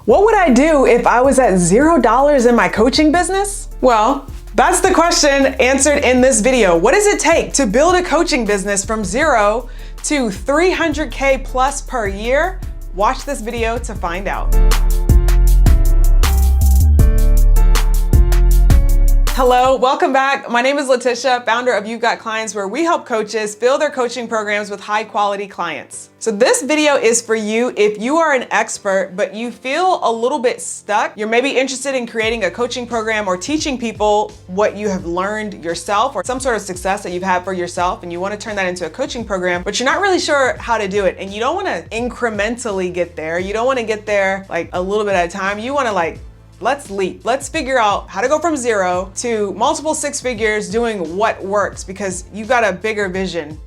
What would I do if I was at $0 in my coaching business? Well, that's the question answered in this video. What does it take to build a coaching business from 0 to 300K plus per year? Watch this video to find out. Hello, welcome back. My name is LaTisha, founder of You've Got Clients, where we help coaches fill their coaching programs with high quality clients. So this video is for you if you are an expert, but you feel a little bit stuck. You're maybe interested in creating a coaching program or teaching people what you have learned yourself or some sort of success that you've had for yourself, and you want to turn that into a coaching program, but you're not really sure how to do it. And you don't want to incrementally get there. You don't want to get there like a little bit at a time. You want to let's leap. Let's figure out how to go from 0 to multiple 6 figures doing what works, because you've got a bigger vision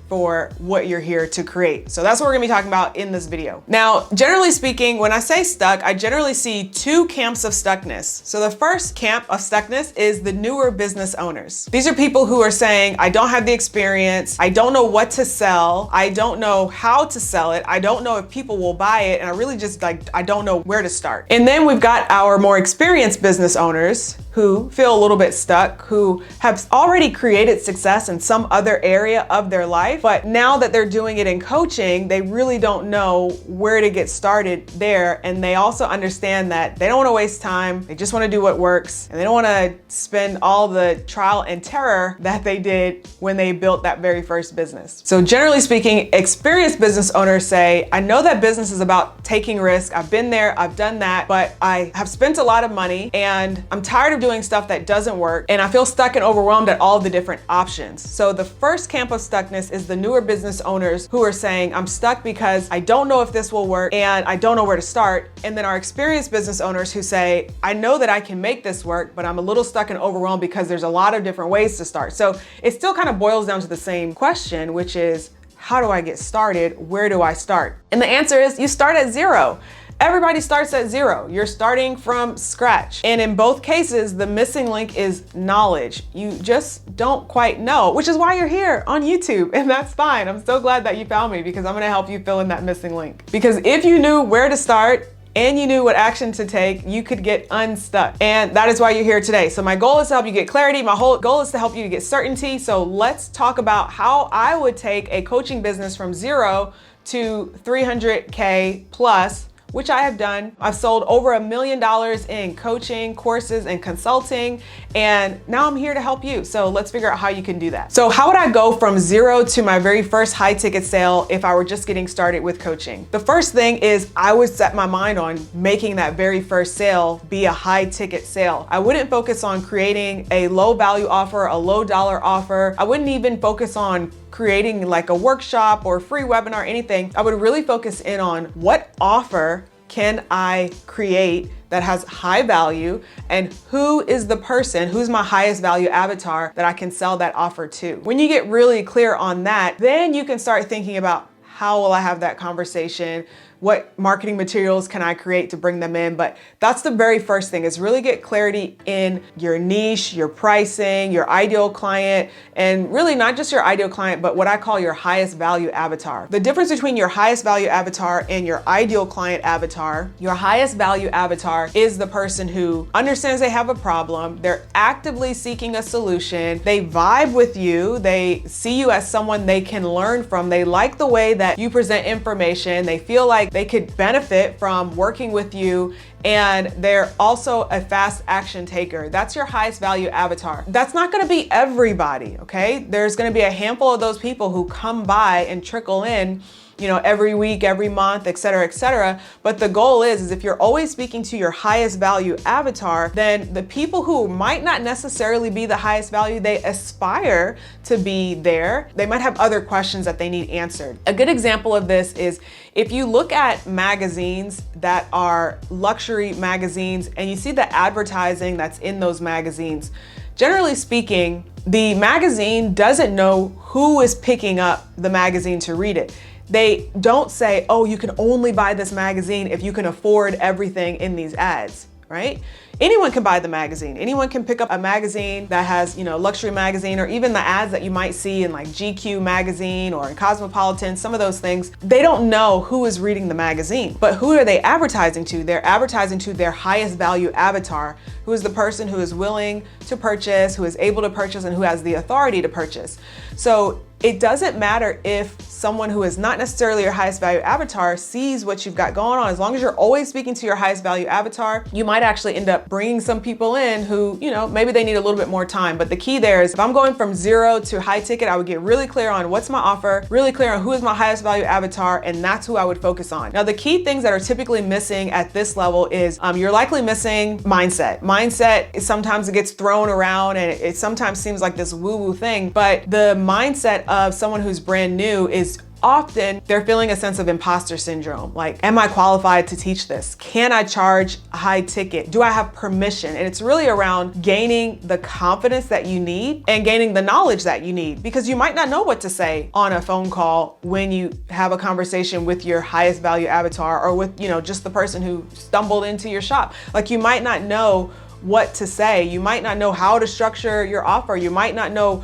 for what you're here to create. So that's what we're gonna be talking about in this video. Now, generally speaking, when I say stuck, I generally see 2 camps of stuckness. So the first camp of stuckness is the newer business owners. These are people who are saying, I don't have the experience, I don't know what to sell, I don't know how to sell it, I don't know if people will buy it, and I really just I don't know where to start. And then we've got our more experienced business owners who feel a little bit stuck, who have already created success in some other area of their life, but now that they're doing it in coaching, they really don't know where to get started there. And they also understand that they don't want to waste time, they just want to do what works, and they don't want to spend all the trial and terror that they did when they built that very first business. So generally speaking, experienced business owners say, I know that business is about taking risk, I've been there, I've done that, but I have spent a lot of money and I'm tired of doing stuff that doesn't work, and I feel stuck and overwhelmed at all the different options. So the first camp of stuckness is the newer business owners who are saying, I'm stuck because I don't know if this will work and I don't know where to start. And then our experienced business owners who say, I know that I can make this work, but I'm a little stuck and overwhelmed because there's a lot of different ways to start. So it still kind of boils down to the same question, which is, how do I get started? Where do I start? And the answer is, you start at 0. Everybody starts at 0. You're starting from scratch. And in both cases, the missing link is knowledge. You just don't quite know, which is why you're here on YouTube, and that's fine. I'm so glad that you found me, because I'm gonna help you fill in that missing link. Because if you knew where to start and you knew what action to take, you could get unstuck. And that is why you're here today. So my goal is to help you get clarity. My whole goal is to help you to get certainty. So let's talk about how I would take a coaching business from 0 to 300K plus, which I have done. I've sold over $1 million in coaching, courses, and consulting, and now I'm here to help you. So let's figure out how you can do that. So how would I go from 0 to my very first high ticket sale if I were just getting started with coaching? The first thing is I would set my mind on making that very first sale be a high ticket sale. I wouldn't focus on creating a low value offer, a low dollar offer. I wouldn't even focus on creating like a workshop or a free webinar, anything. I would really focus in on what offer can I create that has high value, and who is the person, who's my highest value avatar that I can sell that offer to. When you get really clear on that, then you can start thinking about, how will I have that conversation? What marketing materials can I create to bring them in? But that's the very first thing, is really get clarity in your niche, your pricing, your ideal client, and really not just your ideal client, but what I call your highest value avatar. The difference between your highest value avatar and your ideal client avatar, your highest value avatar is the person who understands they have a problem, they're actively seeking a solution, they vibe with you, they see you as someone they can learn from, they like the way that you present information, they feel like they could benefit from working with you, and they're also a fast action taker. That's your highest value avatar. That's not gonna be everybody, okay? There's gonna be a handful of those people who come by and trickle in, you know, every week, every month, et cetera, et cetera. But the goal is if you're always speaking to your highest value avatar, then the people who might not necessarily be the highest value, they aspire to be there. They might have other questions that they need answered. A good example of this is if you look at magazines that are luxury magazines and you see the advertising that's in those magazines, generally speaking, the magazine doesn't know who is picking up the magazine to read it. They don't say, oh, you can only buy this magazine if you can afford everything in these ads. right? Anyone can buy the magazine. Anyone can pick up a magazine that has, luxury magazine, or even the ads that you might see in like GQ magazine or in Cosmopolitan, some of those things. They don't know who is reading the magazine, but who are they advertising to? They're advertising to their highest value avatar, who is the person who is willing to purchase, who is able to purchase, and who has the authority to purchase. So it doesn't matter if someone who is not necessarily your highest value avatar sees what you've got going on. As long as you're always speaking to your highest value avatar, you might actually end up bringing some people in who, maybe they need a little bit more time. But the key there is if I'm going from 0 to high ticket, I would get really clear on what's my offer, really clear on who is my highest value avatar, and that's who I would focus on. Now, the key things that are typically missing at this level is you're likely missing mindset. Mindset is sometimes it gets thrown around and it sometimes seems like this woo-woo thing, but the mindset of someone who's brand new is often they're feeling a sense of imposter syndrome. Like, am I qualified to teach this? Can I charge a high ticket? Do I have permission? And it's really around gaining the confidence that you need and gaining the knowledge that you need, because you might not know what to say on a phone call when you have a conversation with your highest value avatar or with, just the person who stumbled into your shop. Like, you might not know what to say. You might not know how to structure your offer. You might not know,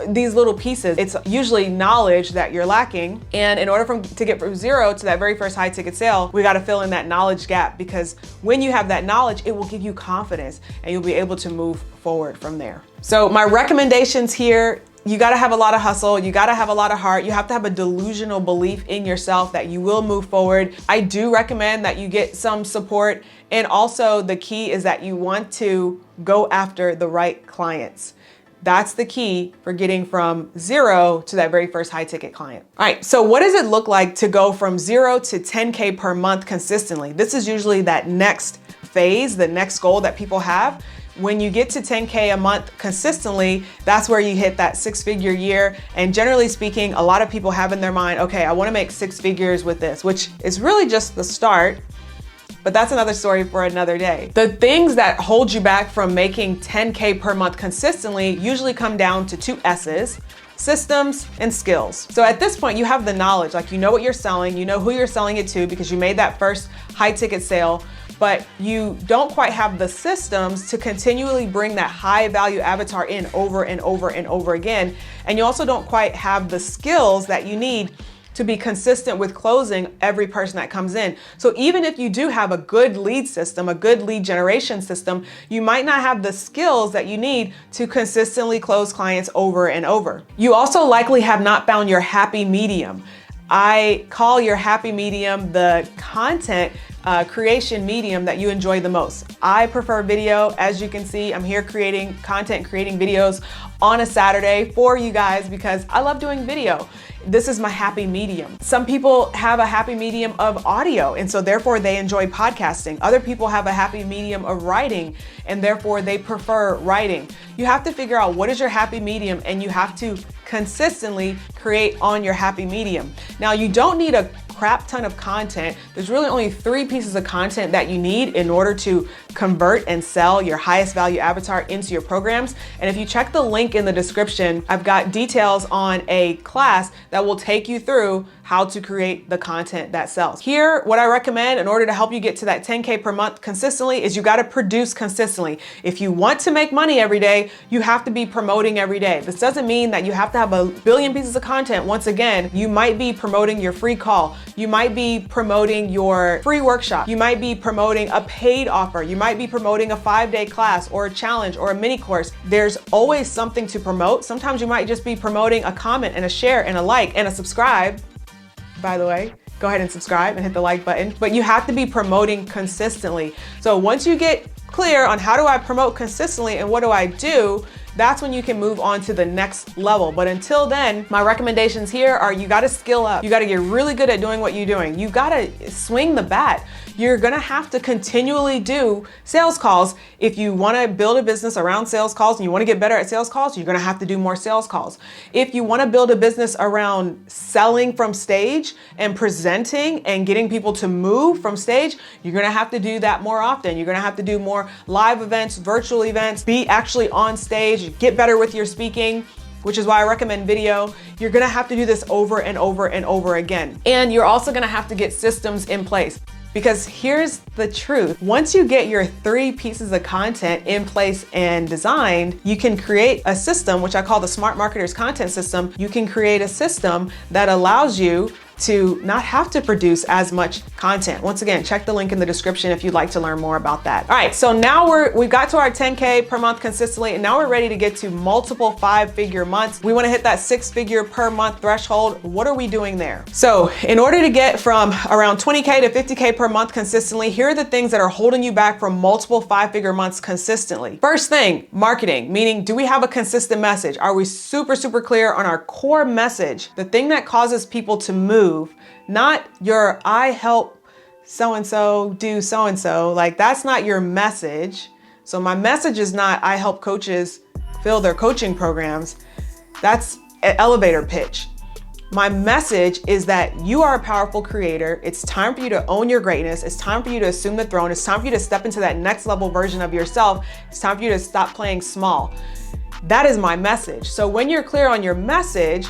these little pieces. It's usually knowledge that you're lacking. And in order to get from 0 to that very first high ticket sale, we got to fill in that knowledge gap, because when you have that knowledge, it will give you confidence and you'll be able to move forward from there. So my recommendations here: you got to have a lot of hustle. You got to have a lot of heart. You have to have a delusional belief in yourself that you will move forward. I do recommend that you get some support. And also the key is that you want to go after the right clients. That's the key for getting from 0 to that very first high ticket client. All right, so what does it look like to go from 0 to 10K per month consistently? This is usually that next phase, the next goal that people have. When you get to 10K a month consistently, that's where you hit that 6-figure year. And generally speaking, a lot of people have in their mind, okay, I want to make 6 figures with this, which is really just the start. But that's another story for another day. The things that hold you back from making 10K per month consistently usually come down to 2 S's: systems and skills. So at this point, you have the knowledge, like you know what you're selling, you know who you're selling it to because you made that first high ticket sale, but you don't quite have the systems to continually bring that high value avatar in over and over and over again. And you also don't quite have the skills that you need to be consistent with closing every person that comes in. So even if you do have a good lead system, a good lead generation system, you might not have the skills that you need to consistently close clients over and over. You also likely have not found your happy medium. I call your happy medium the content creation medium that you enjoy the most. I prefer video. As you can see, I'm here creating content, creating videos on a Saturday for you guys because I love doing video. This is my happy medium. Some people have a happy medium of audio, and so therefore they enjoy podcasting. Other people have a happy medium of writing, and therefore they prefer writing. You have to figure out what is your happy medium, and you have to consistently create on your happy medium. Now, you don't need a crap ton of content. There's really only 3 pieces of content that you need in order to convert and sell your highest value avatar into your programs. And if you check the link in the description, I've got details on a class that will take you through how to create the content that sells. Here, what I recommend in order to help you get to that 10K per month consistently is you got to produce consistently. If you want to make money every day, you have to be promoting every day. This doesn't mean that you have to have a billion pieces of content. Once again, you might be promoting your free call. You might be promoting your free workshop. You might be promoting a paid offer. You might be promoting a 5-day class or a challenge or a mini course. There's always something to promote. Sometimes you might just be promoting a comment and a share and a like and a subscribe. By the way, go ahead and subscribe and hit the like button, but you have to be promoting consistently. So once you get clear on how do I promote consistently and what do I do, that's when you can move on to the next level. But until then, my recommendations here are you got to skill up. You got to get really good at doing what you're doing. You got to swing the bat. You're going to have to continually do sales calls. If you want to build a business around sales calls and you want to get better at sales calls, you're going to have to do more sales calls. If you want to build a business around selling from stage and presenting and getting people to move from stage, you're going to have to do that more often. You're going to have to do more live events, virtual events, be actually on stage, get better with your speaking, which is why I recommend video. You're gonna have to do this over and over and over again. And you're also gonna have to get systems in place. Because here's the truth. Once you get your 3 pieces of content in place and designed, you can create a system, which I call the Smart Marketers Content System. You can create a system that allows you to not have to produce as much content. Once again, check the link in the description if you'd like to learn more about that. All right, so now we've got to our 10K per month consistently, and now we're ready to get to multiple 5-figure months. We wanna hit that 6-figure per month threshold. What are we doing there? So in order to get from around 20K to 50K per month consistently, here are the things that are holding you back from multiple 5-figure months consistently. First thing, marketing, meaning do we have a consistent message? Are we super clear on our core message? The thing that causes people to move, not your I help so-and-so do so-and-so. Like, that's not your message. So my message is not I help coaches fill their coaching programs. That's an elevator pitch. My message is that you are a powerful creator. It's time for you to own your greatness. It's time for you to assume the throne. It's time for you to step into that next level version of yourself. It's time for you to stop playing small. That is my message. So when you're clear on your message,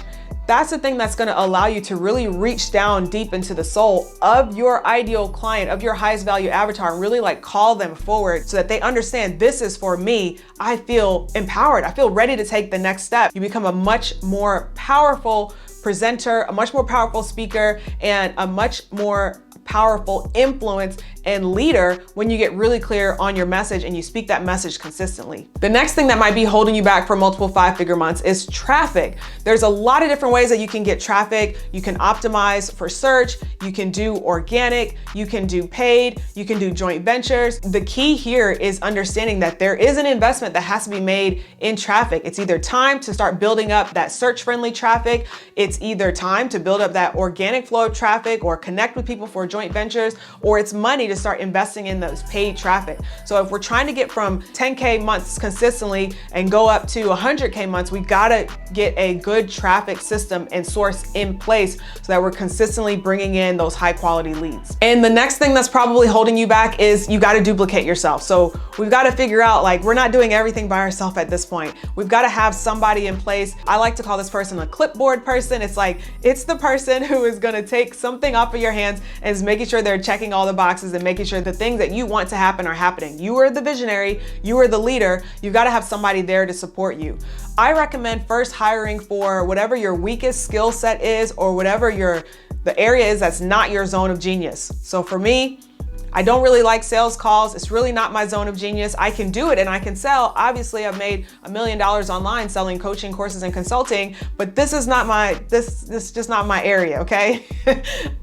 that's the thing that's gonna allow you to really reach down deep into the soul of your ideal client, of your highest value avatar, and really like call them forward so that they understand this is for me. I feel empowered. I feel ready to take the next step. You become a much more powerful presenter, a much more powerful speaker, and a much more powerful influence and leader when you get really clear on your message and you speak that message consistently. The next thing that might be holding you back for multiple 5-figure months is traffic. There's a lot of different ways that you can get traffic. You can optimize for search, you can do organic, you can do paid, you can do joint ventures. The key here is understanding that there is an investment that has to be made in traffic. It's either time to start building up that search-friendly traffic, it's either time to build up that organic flow of traffic or connect with people for joint ventures, or it's money to start investing in those paid traffic. So if we're trying to get from 10K months consistently and go up to 100K months, we gotta get a good traffic system and source in place so that we're consistently bringing in those high quality leads. And the next thing that's probably holding you back is you gotta duplicate yourself. So we've gotta figure out, like, we're not doing everything by ourselves at this point. We've gotta have somebody in place. I like to call this person a clipboard person. It's like, it's the person who is gonna take something off of your hands and is making sure they're checking all the boxes and making sure the things that you want to happen are happening. You are the visionary, you are the leader, you've got to have somebody there to support you. I recommend first hiring for whatever your weakest skill set is or whatever the area is that's not your zone of genius. So for me, I don't really like sales calls. It's really not my zone of genius. I can do it and I can sell. Obviously, I've made $1 million online selling coaching courses and consulting, but this is just not my area, okay?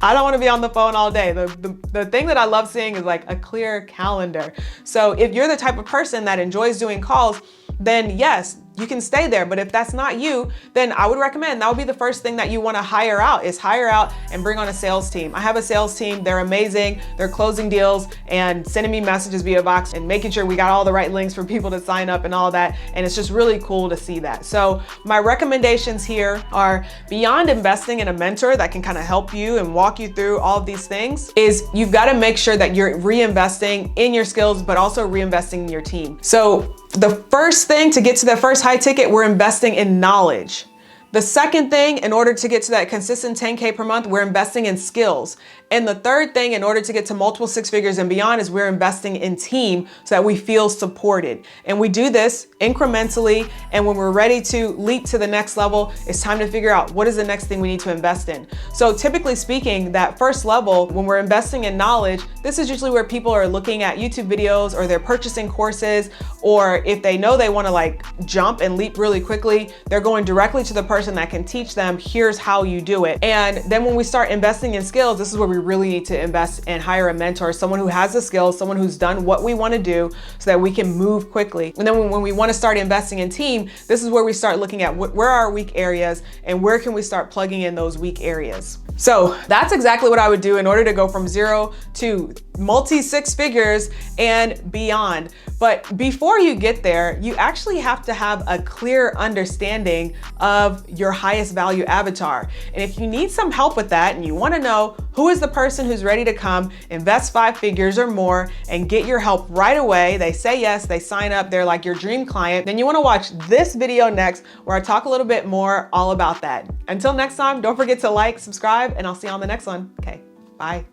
I don't want to be on the phone all day. The thing that I love seeing is like a clear calendar. So if you're the type of person that enjoys doing calls, then yes, you can stay there. But if that's not you, then I would recommend that would be the first thing that you want to hire out and bring on a sales team. I have a sales team. They're amazing. They're closing deals and sending me messages via box and making sure we got all the right links for people to sign up and all that. And it's just really cool to see that. So my recommendations here are, beyond investing in a mentor that can kind of help you and walk you through all of these things, is you've got to make sure that you're reinvesting in your skills, but also reinvesting in your team. So the first thing to get to that first high ticket, we're investing in knowledge. The second thing, in order to get to that consistent 10K per month, we're investing in skills. And the third thing, in order to get to multiple 6 figures and beyond, is we're investing in team so that we feel supported. And we do this incrementally. And when we're ready to leap to the next level, it's time to figure out what is the next thing we need to invest in. So typically speaking, that first level, when we're investing in knowledge, this is usually where people are looking at YouTube videos or they're purchasing courses, or if they know they want to like jump and leap really quickly, they're going directly to the person that can teach them, here's how you do it. And then when we start investing in skills, this is where we really need to invest and hire a mentor, someone who has the skills, someone who's done what we want to do so that we can move quickly. And then when we want to start investing in team, this is where we start looking at where are our weak areas and where can we start plugging in those weak areas. So that's exactly what I would do in order to go from 0 to multi 6 figures and beyond. But before you get there, you actually have to have a clear understanding of your highest value avatar. And if you need some help with that and you want to know who is the person who's ready to come invest 5 figures or more and get your help right away, they say yes, they sign up, they're like your dream client, then you want to watch this video next where I talk a little bit more all about that. Until next time, don't forget to like, subscribe, and I'll see you on the next one. Okay, bye.